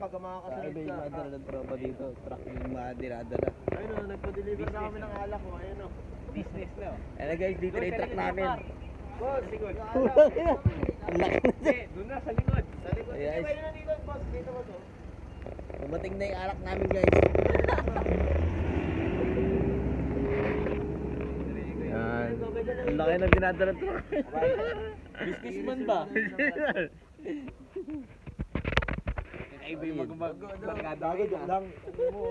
pag makakasunod Iba yung ka. madala ng tropa dito. Truck yung mga dinadala. Ayun o, nagpa-deliver na kami ng alak ko. Ayun o. Business na. Ayan na guys, dito na yung truck namin. Boss, likod. Ang laki na Hindi, doon na sa likod. Sa likod. Ayan. Hindi pwede na dito, boss. Dito mo to. Dumating na yung alak namin guys. Yan. Ang laki ng dinadala ng truck. Businessman ba? Ay, iba yung magbarkada ka lang.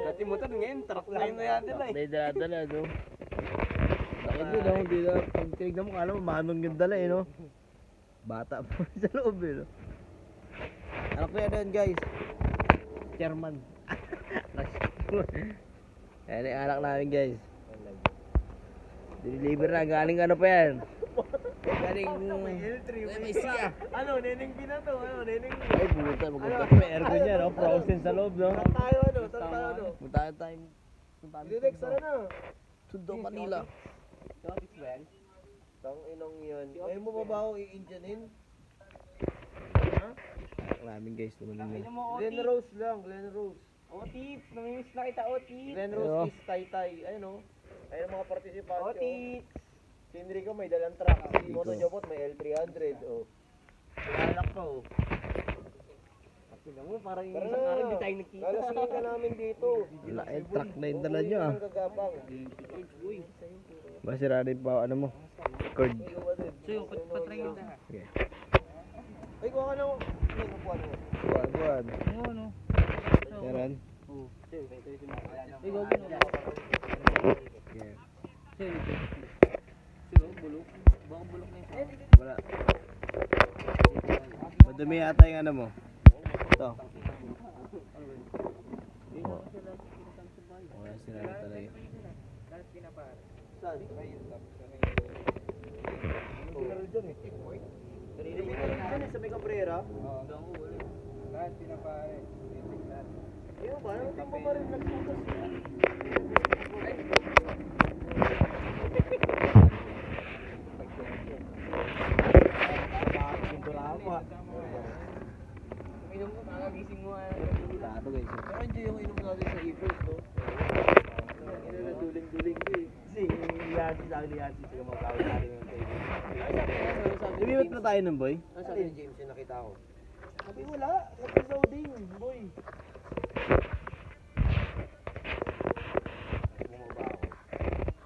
Dati mo ito, ngayon, truck na yun na yan nila eh. May dala-dala, no? Laki din, no? Hindi na, pag tinignan mo, kala mo, manong yung dala, eh, no? Bata pa sa loob, eh, no? Anak ko yan doon, guys. Chairman. Ayan yung anak namin, guys. Deliver na, galing ano pa yan? Galing... May L3, May siya. Ano, neneng B na to. Ano, neneng B. Ay, pumunta, magpunta. May aircon yan, no? Frozen sa loob, no? Saan tayo, ano? Saan tayo, ano? Punta tayo. Dilex, sana na. Sundo, Manila. Tang inong yun. Ayaw mo ba ba akong i-Indianin? Anak namin, guys. Tumaling na. Glen Rose lang, Glen Rose. Otis, namimiss na kita, Otis. Glen Ayo. Rose is Taytay. Ayun o. Ayun ang mga participant. Otis. Si Enrico may dalang truck. Si Moto Jopot may L300. Oh. Lalak pa oh. Tingnan mo, parang yung Tara isang araw na. hindi tayo nagkita. Lalasingin ka namin dito. Laki truck na yung dala nyo, ah. Ang gagapang. Masira rin pa, ano mo? Cord. So yung patry yun na. Sige. Ay, kuha ka na. Ay, nakuha na. Buwan, buwan. Oo, no. Meron? Oo. Sige. Sino, bulok? Baka bulok na yun. Wala. Madumi yata yung ano mo. Ito. Oh. Wala sila na talaga. Saan? General dyan eh. General dyan eh, sa may Cabrera. Lahat pinapare. Ayun ba? Ano mo pa rin nagputas? Inom mo, kakagising mo. Tato guys. Pero hindi yung inom natin sa Eagles, no? Ano na duling-duling ko eh. Kasi, Yancy, sabi ni Yancy, sige mga tawag natin yung tayo. Lumiwat na tayo ng boy. Ano sabi ni James yung nakita ko? Sabi wala, nagpa-loading, boy. Bumaba ako.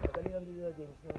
Madali lang dito na James na.